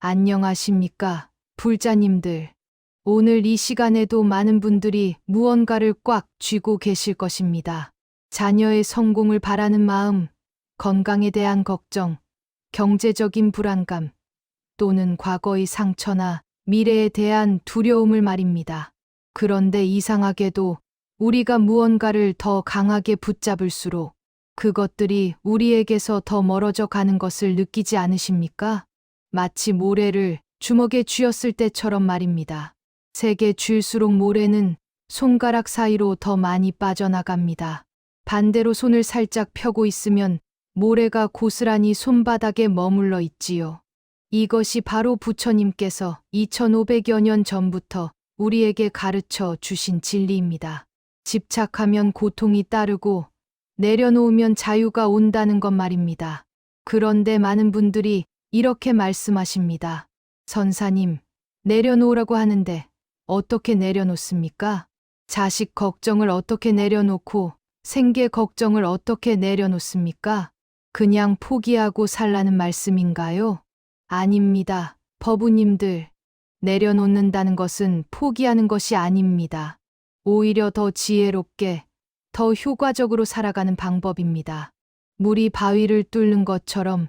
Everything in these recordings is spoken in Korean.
안녕하십니까, 불자님들. 오늘 이 시간에도 많은 분들이 무언가를 꽉 쥐고 계실 것입니다. 자녀의 성공을 바라는 마음, 건강에 대한 걱정, 경제적인 불안감, 또는 과거의 상처나 미래에 대한 두려움을 말입니다. 그런데 이상하게도 우리가 무언가를 더 강하게 붙잡을수록 그것들이 우리에게서 더 멀어져 가는 것을 느끼지 않으십니까? 마치 모래를 주먹에 쥐었을 때처럼 말입니다. 세게 쥘수록 모래는 손가락 사이로 더 많이 빠져나갑니다. 반대로 손을 살짝 펴고 있으면 모래가 고스란히 손바닥에 머물러 있지요. 이것이 바로 부처님께서 2500여 년 전부터 우리에게 가르쳐 주신 진리입니다. 집착하면 고통이 따르고 내려놓으면 자유가 온다는 것 말입니다. 그런데 많은 분들이 이렇게 말씀하십니다. 선사님, 내려놓으라고 하는데 어떻게 내려놓습니까? 자식 걱정을 어떻게 내려놓고 생계 걱정을 어떻게 내려놓습니까? 그냥 포기하고 살라는 말씀인가요? 아닙니다. 법우님들, 내려놓는다는 것은 포기하는 것이 아닙니다. 오히려 더 지혜롭게, 더 효과적으로 살아가는 방법입니다. 물이 바위를 뚫는 것처럼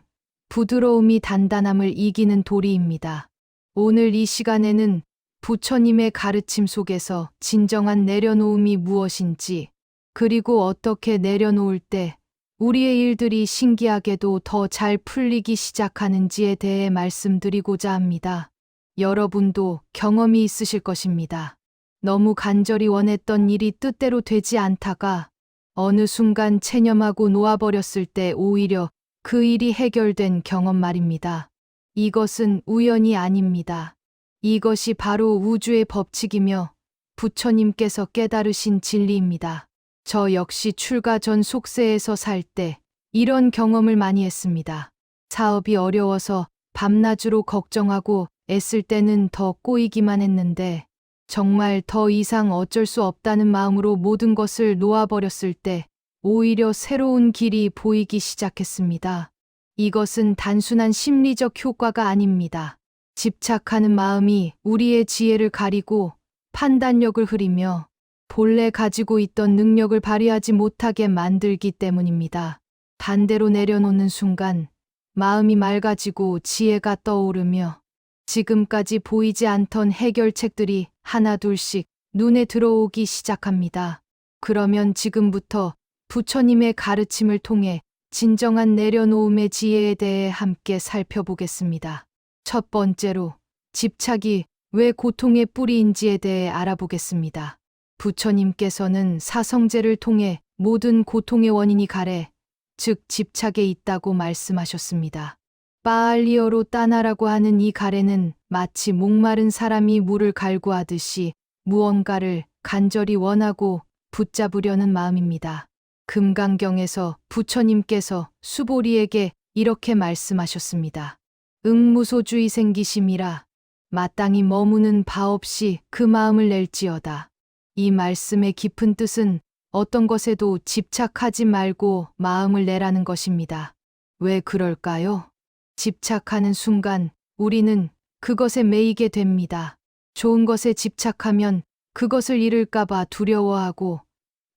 부드러움이 단단함을 이기는 도리입니다. 오늘 이 시간에는 부처님의 가르침 속에서 진정한 내려놓음이 무엇인지, 그리고 어떻게 내려놓을 때 우리의 일들이 신기하게도 더 잘 풀리기 시작하는지에 대해 말씀드리고자 합니다. 여러분도 경험이 있으실 것입니다. 너무 간절히 원했던 일이 뜻대로 되지 않다가 어느 순간 체념하고 놓아버렸을 때 오히려 그 일이 해결된 경험 말입니다. 이것은 우연이 아닙니다. 이것이 바로 우주의 법칙이며 부처님께서 깨달으신 진리입니다. 저 역시 출가 전 속세에서 살 때 이런 경험을 많이 했습니다. 사업이 어려워서 밤낮으로 걱정하고 애쓸 때는 더 꼬이기만 했는데 정말 더 이상 어쩔 수 없다는 마음으로 모든 것을 놓아버렸을 때 오히려 새로운 길이 보이기 시작했습니다. 이것은 단순한 심리적 효과가 아닙니다. 집착하는 마음이 우리의 지혜를 가리고 판단력을 흐리며 본래 가지고 있던 능력을 발휘하지 못하게 만들기 때문입니다. 반대로 내려놓는 순간 마음이 맑아지고 지혜가 떠오르며 지금까지 보이지 않던 해결책들이 하나둘씩 눈에 들어오기 시작합니다. 그러면 지금부터 부처님의 가르침을 통해 진정한 내려놓음의 지혜에 대해 함께 살펴보겠습니다. 첫 번째로 집착이 왜 고통의 뿌리인지에 대해 알아보겠습니다. 부처님께서는 사성제를 통해 모든 고통의 원인이 가래, 즉 집착에 있다고 말씀하셨습니다. 파알리어로 따나라고 하는 이 가래는 마치 목마른 사람이 물을 갈구하듯이 무언가를 간절히 원하고 붙잡으려는 마음입니다. 금강경에서 부처님께서 수보리에게 이렇게 말씀하셨습니다. 응무소주의 생기심이라 마땅히 머무는 바 없이 그 마음을 낼지어다. 이 말씀의 깊은 뜻은 어떤 것에도 집착하지 말고 마음을 내라는 것입니다. 왜 그럴까요? 집착하는 순간 우리는 그것에 매이게 됩니다. 좋은 것에 집착하면 그것을 잃을까봐 두려워하고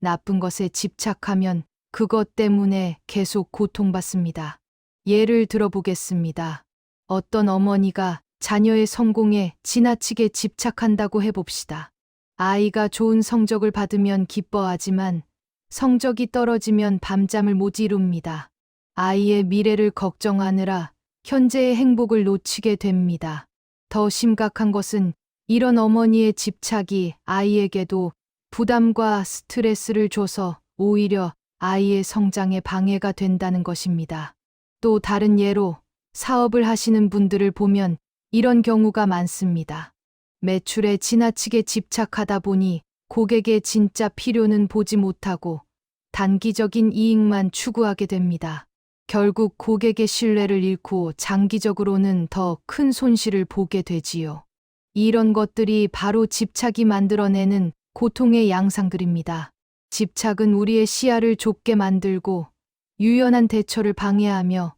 나쁜 것에 집착하면 그것 때문에 계속 고통받습니다. 예를 들어보겠습니다. 어떤 어머니가 자녀의 성공에 지나치게 집착한다고 해봅시다. 아이가 좋은 성적을 받으면 기뻐하지만 성적이 떨어지면 밤잠을 못 이룹니다. 아이의 미래를 걱정하느라 현재의 행복을 놓치게 됩니다. 더 심각한 것은 이런 어머니의 집착이 아이에게도 부담과 스트레스를 줘서 오히려 아이의 성장에 방해가 된다는 것입니다. 또 다른 예로 사업을 하시는 분들을 보면 이런 경우가 많습니다. 매출에 지나치게 집착하다 보니 고객의 진짜 필요는 보지 못하고 단기적인 이익만 추구하게 됩니다. 결국 고객의 신뢰를 잃고 장기적으로는 더 큰 손실을 보게 되지요. 이런 것들이 바로 집착이 만들어내는 고통의 양상들입니다. 집착은 우리의 시야를 좁게 만들고 유연한 대처를 방해하며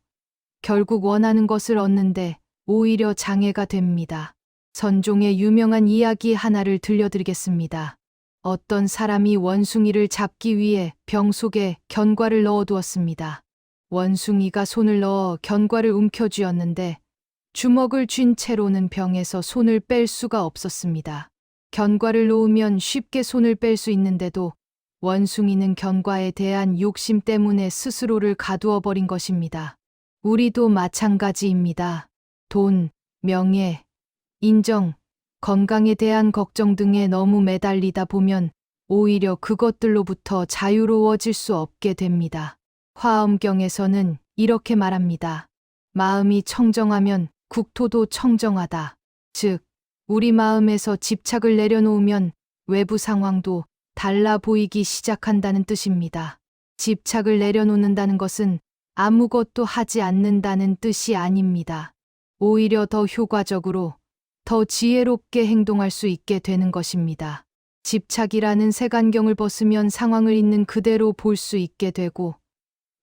결국 원하는 것을 얻는데 오히려 장애가 됩니다. 선종의 유명한 이야기 하나를 들려드리겠습니다. 어떤 사람이 원숭이를 잡기 위해 병 속에 견과를 넣어두었습니다. 원숭이가 손을 넣어 견과를 움켜쥐었는데 주먹을 쥔 채로는 병에서 손을 뺄 수가 없었습니다. 견과를 놓으면 쉽게 손을 뺄 수 있는데도 원숭이는 견과에 대한 욕심 때문에 스스로를 가두어 버린 것입니다. 우리도 마찬가지입니다. 돈, 명예, 인정, 건강에 대한 걱정 등에 너무 매달리다 보면 오히려 그것들로부터 자유로워질 수 없게 됩니다. 화엄경에서는 이렇게 말합니다. 마음이 청정하면 국토도 청정하다. 즉, 우리 마음에서 집착을 내려놓으면 외부 상황도 달라 보이기 시작한다는 뜻입니다. 집착을 내려놓는다는 것은 아무것도 하지 않는다는 뜻이 아닙니다. 오히려 더 효과적으로, 더 지혜롭게 행동할 수 있게 되는 것입니다. 집착이라는 색안경을 벗으면 상황을 있는 그대로 볼 수 있게 되고,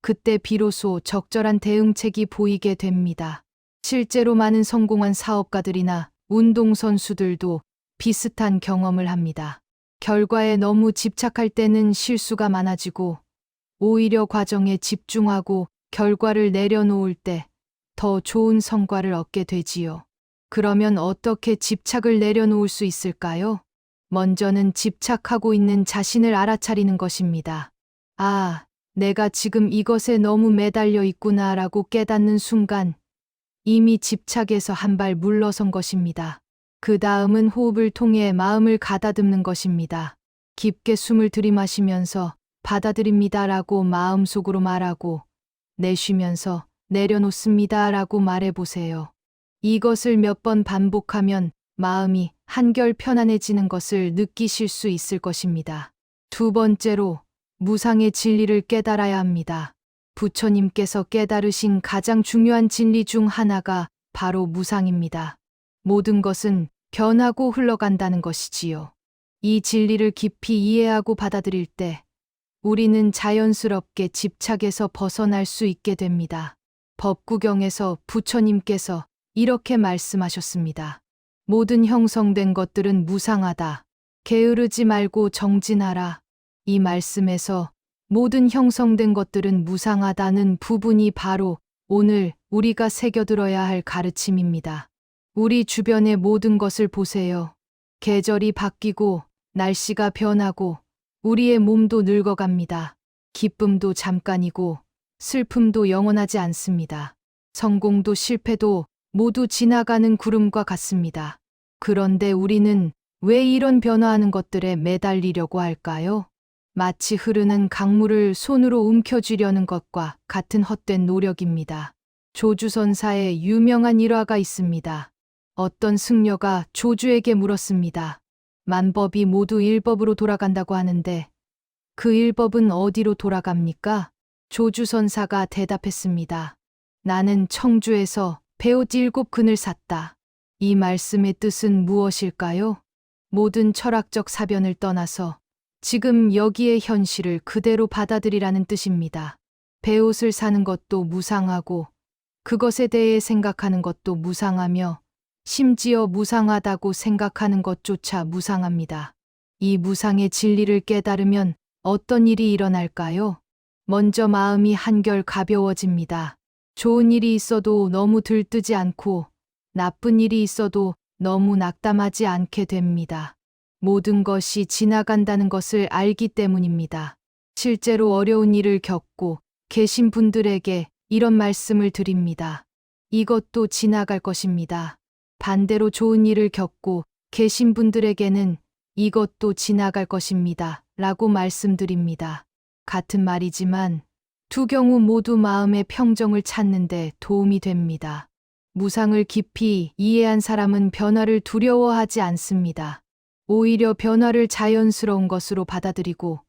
그때 비로소 적절한 대응책이 보이게 됩니다. 실제로 많은 성공한 사업가들이나 운동선수들도 비슷한 경험을 합니다. 결과에 너무 집착할 때는 실수가 많아지고, 오히려 과정에 집중하고 결과를 내려놓을 때 더 좋은 성과를 얻게 되지요. 그러면 어떻게 집착을 내려놓을 수 있을까요? 먼저는 집착하고 있는 자신을 알아차리는 것입니다. 아, 내가 지금 이것에 너무 매달려 있구나라고 깨닫는 순간 이미 집착에서 한 발 물러선 것입니다. 그 다음은 호흡을 통해 마음을 가다듬는 것입니다. 깊게 숨을 들이마시면서 받아들입니다라고 마음속으로 말하고 내쉬면서 내려놓습니다라고 말해보세요. 이것을 몇 번 반복하면 마음이 한결 편안해지는 것을 느끼실 수 있을 것입니다. 두 번째로 무상의 진리를 깨달아야 합니다. 부처님께서 깨달으신 가장 중요한 진리 중 하나가 바로 무상입니다. 모든 것은 변하고 흘러간다는 것이지요. 이 진리를 깊이 이해하고 받아들일 때 우리는 자연스럽게 집착에서 벗어날 수 있게 됩니다. 법구경에서 부처님께서 이렇게 말씀하셨습니다. 모든 형성된 것들은 무상하다. 게으르지 말고 정진하라. 이 말씀에서 모든 형성된 것들은 무상하다는 부분이 바로 오늘 우리가 새겨들어야 할 가르침입니다. 우리 주변의 모든 것을 보세요. 계절이 바뀌고 날씨가 변하고 우리의 몸도 늙어갑니다. 기쁨도 잠깐이고 슬픔도 영원하지 않습니다. 성공도 실패도 모두 지나가는 구름과 같습니다. 그런데 우리는 왜 이런 변화하는 것들에 매달리려고 할까요? 마치 흐르는 강물을 손으로 움켜쥐려는 것과 같은 헛된 노력입니다. 조주선사의 유명한 일화가 있습니다. 어떤 승려가 조주에게 물었습니다. 만법이 모두 일법으로 돌아간다고 하는데 그 일법은 어디로 돌아갑니까? 조주선사가 대답했습니다. 나는 청주에서 배옷 7근을 샀다. 이 말씀의 뜻은 무엇일까요? 모든 철학적 사변을 떠나서 지금 여기의 현실을 그대로 받아들이라는 뜻입니다. 배옷을 사는 것도 무상하고 그것에 대해 생각하는 것도 무상하며 심지어 무상하다고 생각하는 것조차 무상합니다. 이 무상의 진리를 깨달으면 어떤 일이 일어날까요? 먼저 마음이 한결 가벼워집니다. 좋은 일이 있어도 너무 들뜨지 않고 나쁜 일이 있어도 너무 낙담하지 않게 됩니다. 모든 것이 지나간다는 것을 알기 때문입니다. 실제로 어려운 일을 겪고 계신 분들에게 이런 말씀을 드립니다. 이것도 지나갈 것입니다. 반대로 좋은 일을 겪고 계신 분들에게는 이것도 지나갈 것입니다. 라고 말씀드립니다. 같은 말이지만 두 경우 모두 마음의 평정을 찾는 데 도움이 됩니다. 무상을 깊이 이해한 사람은 변화를 두려워하지 않습니다. 오히려 변화를 자연스러운 것으로 받아들이고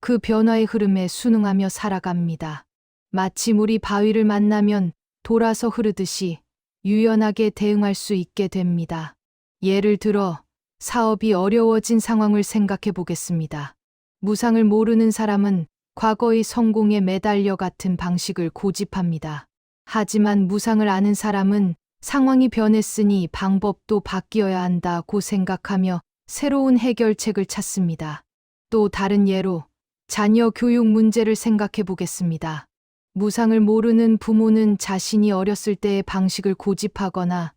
그 변화의 흐름에 순응하며 살아갑니다. 마치 물이 바위를 만나면 돌아서 흐르듯이 유연하게 대응할 수 있게 됩니다. 예를 들어 사업이 어려워진 상황을 생각해 보겠습니다. 무상을 모르는 사람은 과거의 성공에 매달려 같은 방식을 고집합니다. 하지만 무상을 아는 사람은 상황이 변했으니 방법도 바뀌어야 한다고 생각하며 새로운 해결책을 찾습니다. 또 다른 예로 자녀 교육 문제를 생각해 보겠습니다. 무상을 모르는 부모는 자신이 어렸을 때의 방식을 고집하거나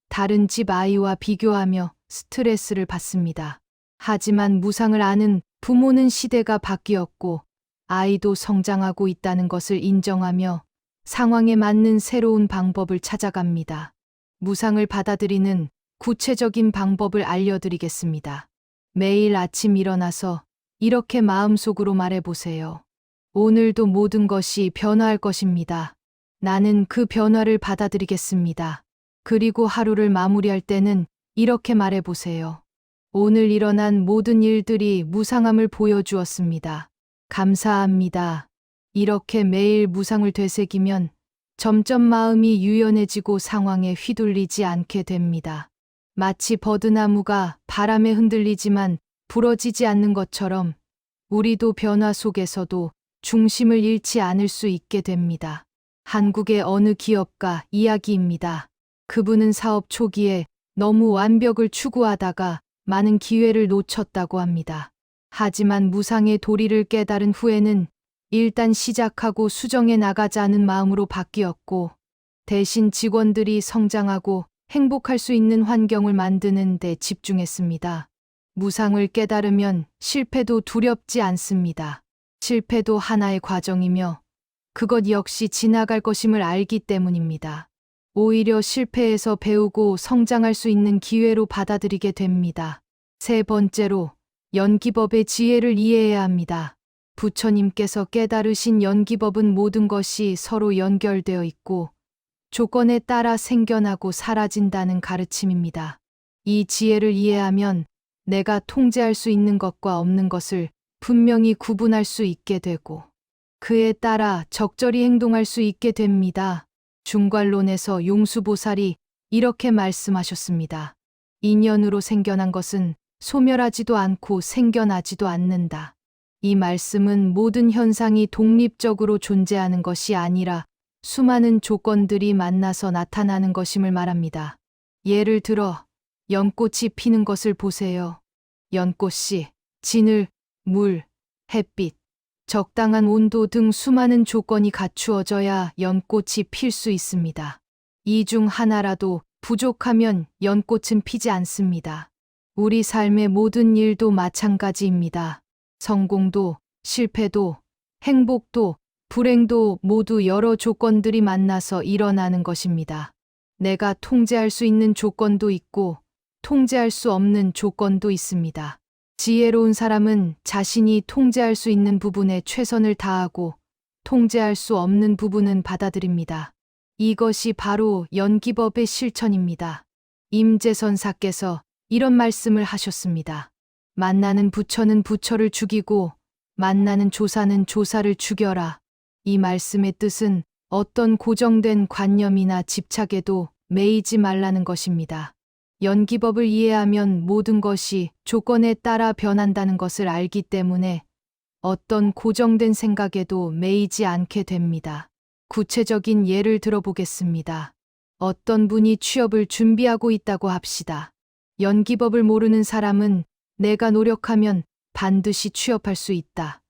다른 집 아이와 비교하며 스트레스를 받습니다. 하지만 무상을 아는 부모는 시대가 바뀌었고 아이도 성장하고 있다는 것을 인정하며 상황에 맞는 새로운 방법을 찾아갑니다. 무상을 받아들이는 구체적인 방법을 알려드리겠습니다. 매일 아침 일어나서 이렇게 마음속으로 말해보세요. 오늘도 모든 것이 변화할 것입니다. 나는 그 변화를 받아들이겠습니다. 그리고 하루를 마무리할 때는 이렇게 말해보세요. 오늘 일어난 모든 일들이 무상함을 보여주었습니다. 감사합니다. 이렇게 매일 무상을 되새기면 점점 마음이 유연해지고 상황에 휘둘리지 않게 됩니다. 마치 버드나무가 바람에 흔들리지만 부러지지 않는 것처럼 우리도 변화 속에서도 중심을 잃지 않을 수 있게 됩니다. 한국의 어느 기업가 이야기입니다. 그분은 사업 초기에 너무 완벽을 추구하다가 많은 기회를 놓쳤다고 합니다. 하지만 무상의 도리를 깨달은 후에는 일단 시작하고 수정해 나가자는 마음으로 바뀌었고 대신 직원들이 성장하고 행복할 수 있는 환경을 만드는 데 집중했습니다. 무상을 깨달으면 실패도 두렵지 않습니다. 실패도 하나의 과정이며 그것 역시 지나갈 것임을 알기 때문입니다. 오히려 실패에서 배우고 성장할 수 있는 기회로 받아들이게 됩니다. 세 번째로 연기법의 지혜를 이해해야 합니다. 부처님께서 깨달으신 연기법은 모든 것이 서로 연결되어 있고 조건에 따라 생겨나고 사라진다는 가르침입니다. 이 지혜를 이해하면 내가 통제할 수 있는 것과 없는 것을 분명히 구분할 수 있게 되고 그에 따라 적절히 행동할 수 있게 됩니다. 중괄론에서 용수보살이 이렇게 말씀하셨습니다. 인연으로 생겨난 것은 소멸하지도 않고 생겨나지도 않는다. 이 말씀은 모든 현상이 독립적으로 존재하는 것이 아니라 수많은 조건들이 만나서 나타나는 것임을 말합니다. 예를 들어 연꽃이 피는 것을 보세요. 연꽃이 진을, 물, 햇빛, 적당한 온도 등 수많은 조건이 갖추어져야 연꽃이 필 수 있습니다. 이 중 하나라도 부족하면 연꽃은 피지 않습니다. 우리 삶의 모든 일도 마찬가지입니다. 성공도, 실패도, 행복도, 불행도 모두 여러 조건들이 만나서 일어나는 것입니다. 내가 통제할 수 있는 조건도 있고, 통제할 수 없는 조건도 있습니다. 지혜로운 사람은 자신이 통제할 수 있는 부분에 최선을 다하고, 통제할 수 없는 부분은 받아들입니다. 이것이 바로 연기법의 실천입니다. 임재선사께서 이런 말씀을 하셨습니다. 만나는 부처는 부처를 죽이고 만나는 조사는 조사를 죽여라. 이 말씀의 뜻은 어떤 고정된 관념이나 집착에도 매이지 말라는 것입니다. 연기법을 이해하면 모든 것이 조건에 따라 변한다는 것을 알기 때문에 어떤 고정된 생각에도 매이지 않게 됩니다. 구체적인 예를 들어보겠습니다. 어떤 분이 취업을 준비하고 있다고 합시다. 연기법을 모르는 사람은 내가 노력하면 반드시 취업할 수 있다.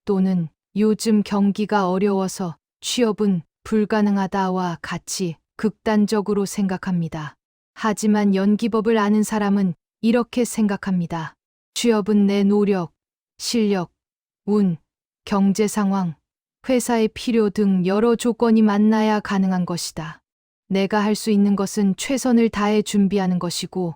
또는 요즘 경기가 어려워서 취업은 불가능하다와 같이 극단적으로 생각합니다. 하지만 연기법을 아는 사람은 이렇게 생각합니다. 취업은 내 노력, 실력, 운, 경제 상황, 회사의 필요 등 여러 조건이 만나야 가능한 것이다. 내가 할 수 있는 것은 최선을 다해 준비하는 것이고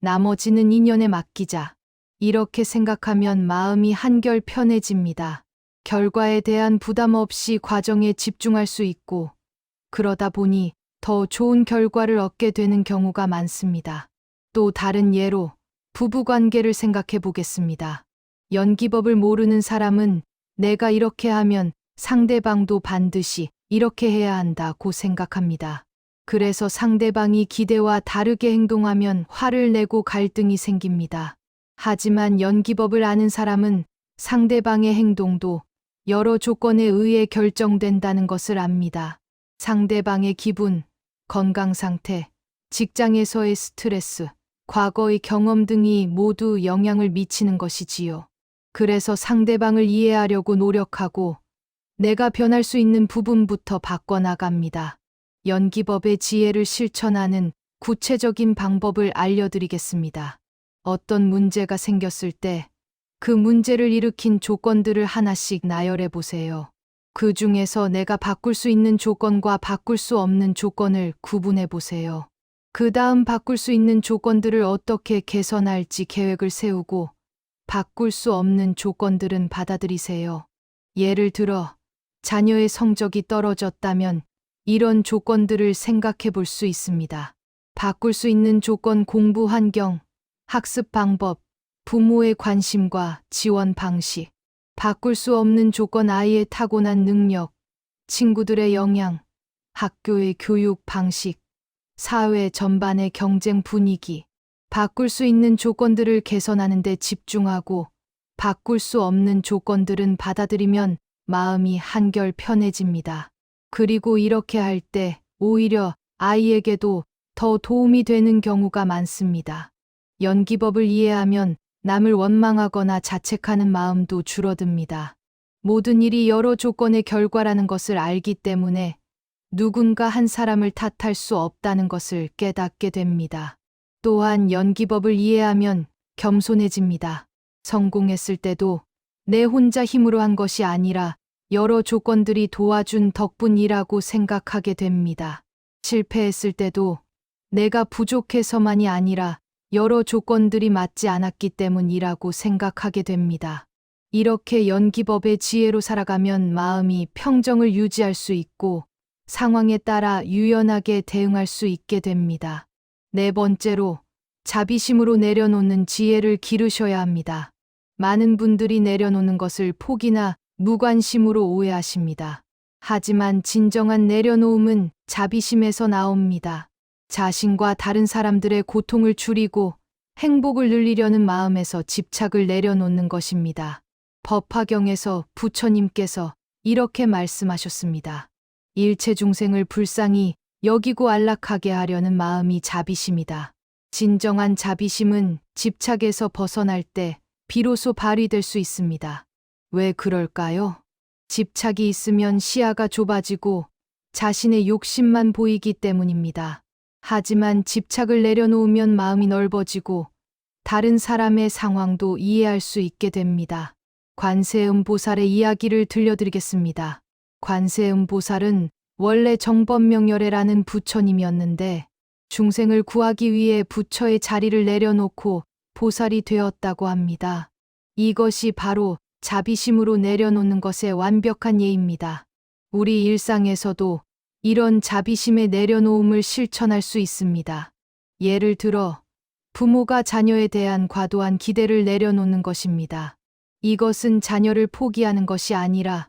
나머지는 인연에 맡기자. 이렇게 생각하면 마음이 한결 편해집니다. 결과에 대한 부담 없이 과정에 집중할 수 있고 그러다 보니 더 좋은 결과를 얻게 되는 경우가 많습니다. 또 다른 예로 부부관계를 생각해 보겠습니다. 연기법을 모르는 사람은 내가 이렇게 하면 상대방도 반드시 이렇게 해야 한다고 생각합니다. 그래서 상대방이 기대와 다르게 행동하면 화를 내고 갈등이 생깁니다. 하지만 연기법을 아는 사람은 상대방의 행동도 여러 조건에 의해 결정된다는 것을 압니다. 상대방의 기분, 건강 상태, 직장에서의 스트레스, 과거의 경험 등이 모두 영향을 미치는 것이지요. 그래서 상대방을 이해하려고 노력하고 내가 변할 수 있는 부분부터 바꿔나갑니다. 연기법의 지혜를 실천하는 구체적인 방법을 알려드리겠습니다. 어떤 문제가 생겼을 때 그 문제를 일으킨 조건들을 하나씩 나열해 보세요. 그 중에서 내가 바꿀 수 있는 조건과 바꿀 수 없는 조건을 구분해 보세요. 그 다음 바꿀 수 있는 조건들을 어떻게 개선할지 계획을 세우고 바꿀 수 없는 조건들은 받아들이세요. 예를 들어, 자녀의 성적이 떨어졌다면 이런 조건들을 생각해 볼 수 있습니다. 바꿀 수 있는 조건 공부 환경, 학습 방법, 부모의 관심과 지원 방식. 바꿀 수 없는 조건 아이의 타고난 능력, 친구들의 영향, 학교의 교육 방식, 사회 전반의 경쟁 분위기. 바꿀 수 있는 조건들을 개선하는 데 집중하고 바꿀 수 없는 조건들은 받아들이면 마음이 한결 편해집니다. 그리고 이렇게 할 때 오히려 아이에게도 더 도움이 되는 경우가 많습니다. 연기법을 이해하면 남을 원망하거나 자책하는 마음도 줄어듭니다. 모든 일이 여러 조건의 결과라는 것을 알기 때문에 누군가 한 사람을 탓할 수 없다는 것을 깨닫게 됩니다. 또한 연기법을 이해하면 겸손해집니다. 성공했을 때도 내 혼자 힘으로 한 것이 아니라 여러 조건들이 도와준 덕분이라고 생각하게 됩니다. 실패했을 때도 내가 부족해서만이 아니라 여러 조건들이 맞지 않았기 때문이라고 생각하게 됩니다. 이렇게 연기법의 지혜로 살아가면 마음이 평정을 유지할 수 있고 상황에 따라 유연하게 대응할 수 있게 됩니다. 네 번째로, 자비심으로 내려놓는 지혜를 기르셔야 합니다. 많은 분들이 내려놓는 것을 포기나 무관심으로 오해하십니다. 하지만 진정한 내려놓음은 자비심에서 나옵니다. 자신과 다른 사람들의 고통을 줄이고 행복을 늘리려는 마음에서 집착을 내려놓는 것입니다. 법화경에서 부처님께서 이렇게 말씀하셨습니다. 일체 중생을 불쌍히 여기고 안락하게 하려는 마음이 자비심이다. 진정한 자비심은 집착에서 벗어날 때 비로소 발휘될 수 있습니다. 왜 그럴까요? 집착이 있으면 시야가 좁아지고 자신의 욕심만 보이기 때문입니다. 하지만 집착을 내려놓으면 마음이 넓어지고 다른 사람의 상황도 이해할 수 있게 됩니다. 관세음 보살의 이야기를 들려드리겠습니다. 관세음 보살은 원래 정법명열애라는 부처님이었는데 중생을 구하기 위해 부처의 자리를 내려놓고 보살이 되었다고 합니다. 이것이 바로 자비심으로 내려놓는 것의 완벽한 예입니다. 우리 일상에서도 이런 자비심의 내려놓음을 실천할 수 있습니다. 예를 들어, 부모가 자녀에 대한 과도한 기대를 내려놓는 것입니다. 이것은 자녀를 포기하는 것이 아니라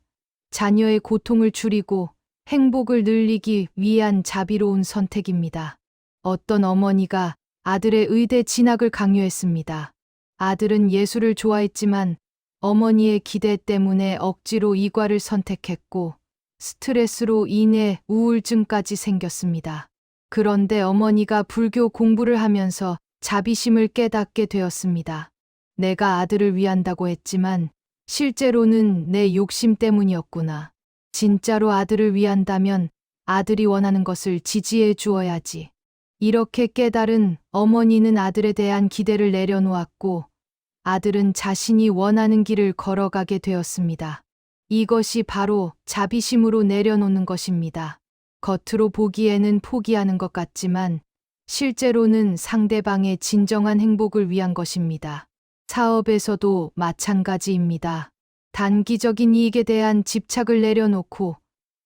자녀의 고통을 줄이고 행복을 늘리기 위한 자비로운 선택입니다. 어떤 어머니가 아들의 의대 진학을 강요했습니다. 아들은 예술을 좋아했지만 어머니의 기대 때문에 억지로 이과를 선택했고 스트레스로 인해 우울증까지 생겼습니다. 그런데 어머니가 불교 공부를 하면서 자비심을 깨닫게 되었습니다. 내가 아들을 위한다고 했지만 실제로는 내 욕심 때문이었구나. 진짜로 아들을 위한다면 아들이 원하는 것을 지지해 주어야지. 이렇게 깨달은 어머니는 아들에 대한 기대를 내려놓았고 아들은 자신이 원하는 길을 걸어가게 되었습니다. 이것이 바로 자비심으로 내려놓는 것입니다. 겉으로 보기에는 포기하는 것 같지만 실제로는 상대방의 진정한 행복을 위한 것입니다. 사업에서도 마찬가지입니다. 단기적인 이익에 대한 집착을 내려놓고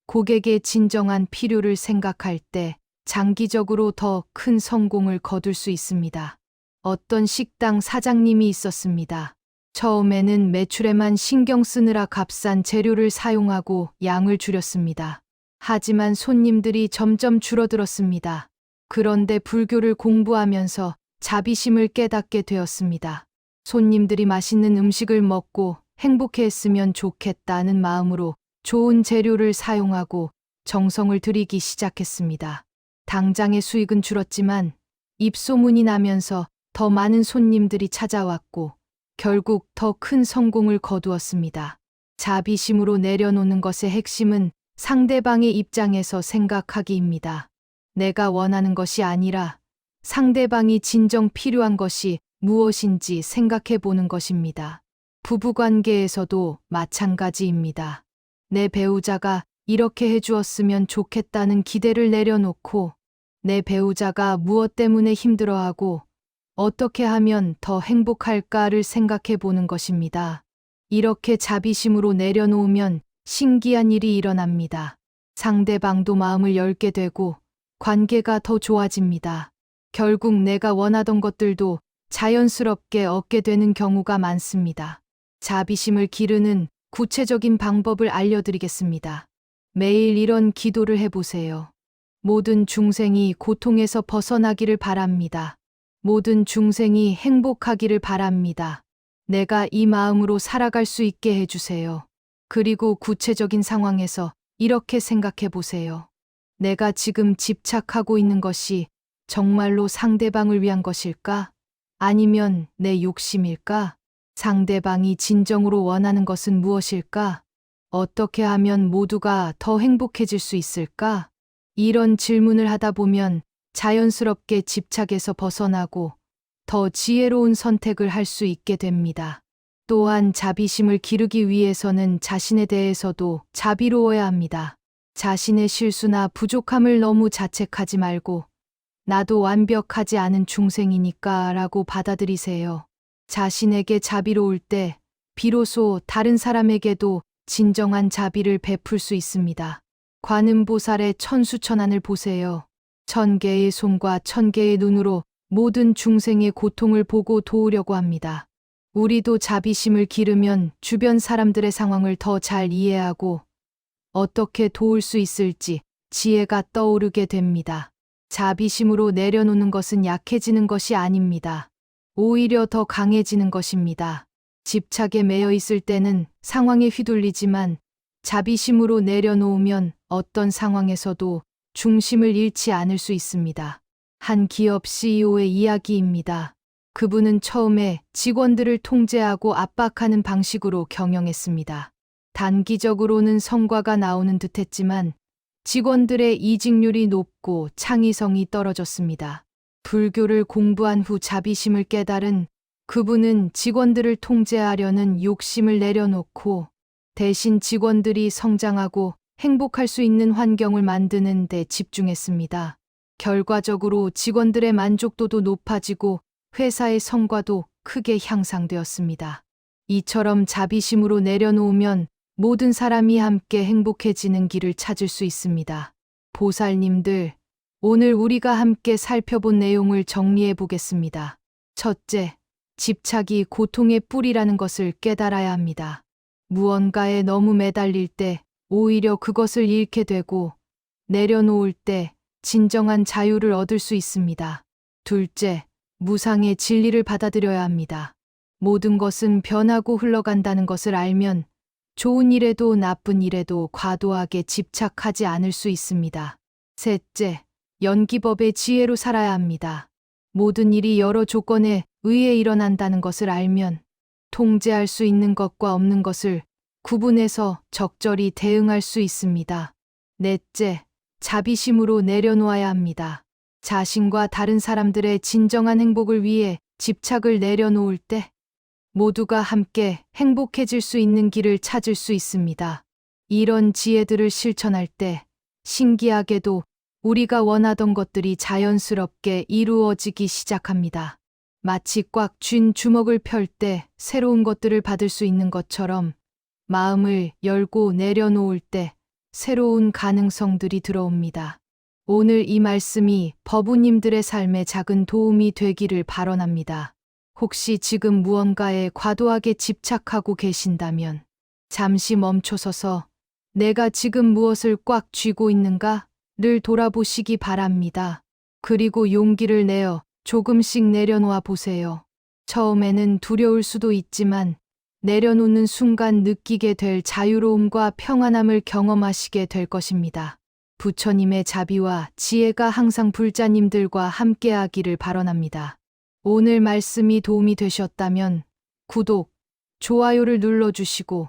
고객의 진정한 필요를 생각할 때 장기적으로 더 큰 성공을 거둘 수 있습니다. 어떤 식당 사장님이 있었습니다. 처음에는 매출에만 신경 쓰느라 값싼 재료를 사용하고 양을 줄였습니다. 하지만 손님들이 점점 줄어들었습니다. 그런데 불교를 공부하면서 자비심을 깨닫게 되었습니다. 손님들이 맛있는 음식을 먹고 행복해했으면 좋겠다는 마음으로 좋은 재료를 사용하고 정성을 들이기 시작했습니다. 당장의 수익은 줄었지만 입소문이 나면서 더 많은 손님들이 찾아왔고 결국 더 큰 성공을 거두었습니다. 자비심으로 내려놓는 것의 핵심은 상대방의 입장에서 생각하기입니다. 내가 원하는 것이 아니라 상대방이 진정 필요한 것이 무엇인지 생각해 보는 것입니다. 부부관계에서도 마찬가지입니다. 내 배우자가 이렇게 해주었으면 좋겠다는 기대를 내려놓고 내 배우자가 무엇 때문에 힘들어하고 어떻게 하면 더 행복할까를 생각해 보는 것입니다. 이렇게 자비심으로 내려놓으면 신기한 일이 일어납니다. 상대방도 마음을 열게 되고 관계가 더 좋아집니다. 결국 내가 원하던 것들도 자연스럽게 얻게 되는 경우가 많습니다. 자비심을 기르는 구체적인 방법을 알려드리겠습니다. 매일 이런 기도를 해보세요. 모든 중생이 고통에서 벗어나기를 바랍니다. 모든 중생이 행복하기를 바랍니다. 내가 이 마음으로 살아갈 수 있게 해주세요. 그리고 구체적인 상황에서 이렇게 생각해 보세요. 내가 지금 집착하고 있는 것이 정말로 상대방을 위한 것일까? 아니면 내 욕심일까? 상대방이 진정으로 원하는 것은 무엇일까? 어떻게 하면 모두가 더 행복해질 수 있을까? 이런 질문을 하다 보면 자연스럽게 집착에서 벗어나고 더 지혜로운 선택을 할 수 있게 됩니다. 또한 자비심을 기르기 위해서는 자신에 대해서도 자비로워야 합니다. 자신의 실수나 부족함을 너무 자책하지 말고 나도 완벽하지 않은 중생이니까 라고 받아들이세요. 자신에게 자비로울 때 비로소 다른 사람에게도 진정한 자비를 베풀 수 있습니다. 관음보살의 천수천안을 보세요. 1000개의 손과 1000개의 눈으로 모든 중생의 고통을 보고 도우려고 합니다. 우리도 자비심을 기르면 주변 사람들의 상황을 더 잘 이해하고 어떻게 도울 수 있을지 지혜가 떠오르게 됩니다. 자비심으로 내려놓는 것은 약해지는 것이 아닙니다. 오히려 더 강해지는 것입니다. 집착에 매여 있을 때는 상황에 휘둘리지만 자비심으로 내려놓으면 어떤 상황에서도 중심을 잃지 않을 수 있습니다. 한 기업 CEO의 이야기입니다. 그분은 처음에 직원들을 통제하고 압박하는 방식으로 경영했습니다. 단기적으로는 성과가 나오는 듯했지만 직원들의 이직률이 높고 창의성이 떨어졌습니다. 불교를 공부한 후 자비심을 깨달은 그분은 직원들을 통제하려는 욕심을 내려놓고 대신 직원들이 성장하고 행복할 수 있는 환경을 만드는 데 집중했습니다. 결과적으로 직원들의 만족도도 높아지고 회사의 성과도 크게 향상되었습니다. 이처럼 자비심으로 내려놓으면 모든 사람이 함께 행복해지는 길을 찾을 수 있습니다. 보살님들, 오늘 우리가 함께 살펴본 내용을 정리해 보겠습니다. 첫째, 집착이 고통의 뿌리라는 것을 깨달아야 합니다. 무언가에 너무 매달릴 때 오히려 그것을 잃게 되고 내려놓을 때 진정한 자유를 얻을 수 있습니다. 둘째, 무상의 진리를 받아들여야 합니다. 모든 것은 변하고 흘러간다는 것을 알면 좋은 일에도 나쁜 일에도 과도하게 집착하지 않을 수 있습니다. 셋째, 연기법의 지혜로 살아야 합니다. 모든 일이 여러 조건에 의해 일어난다는 것을 알면 통제할 수 있는 것과 없는 것을 구분해서 적절히 대응할 수 있습니다. 넷째, 자비심으로 내려놓아야 합니다. 자신과 다른 사람들의 진정한 행복을 위해 집착을 내려놓을 때 모두가 함께 행복해질 수 있는 길을 찾을 수 있습니다. 이런 지혜들을 실천할 때 신기하게도 우리가 원하던 것들이 자연스럽게 이루어지기 시작합니다. 마치 꽉 쥔 주먹을 펼 때 새로운 것들을 받을 수 있는 것처럼 마음을 열고 내려놓을 때 새로운 가능성들이 들어옵니다. 오늘 이 말씀이 법우님들의 삶에 작은 도움이 되기를 발언합니다. 혹시 지금 무언가에 과도하게 집착하고 계신다면 잠시 멈춰서서 내가 지금 무엇을 꽉 쥐고 있는가를 돌아보시기 바랍니다. 그리고 용기를 내어 조금씩 내려놓아 보세요. 처음에는 두려울 수도 있지만 내려놓는 순간 느끼게 될 자유로움과 평안함을 경험하시게 될 것입니다. 부처님의 자비와 지혜가 항상 불자님들과 함께하기를 발언합니다. 오늘 말씀이 도움이 되셨다면 구독, 좋아요를 눌러주시고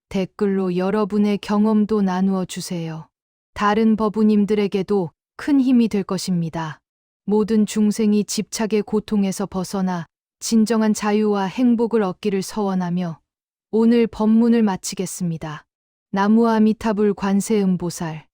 댓글로 여러분의 경험도 나누어 주세요. 다른 법우님들에게도 큰 힘이 될 것입니다. 모든 중생이 집착의 고통에서 벗어나 진정한 자유와 행복을 얻기를 서원하며 오늘 법문을 마치겠습니다. 나무아미타불 관세음보살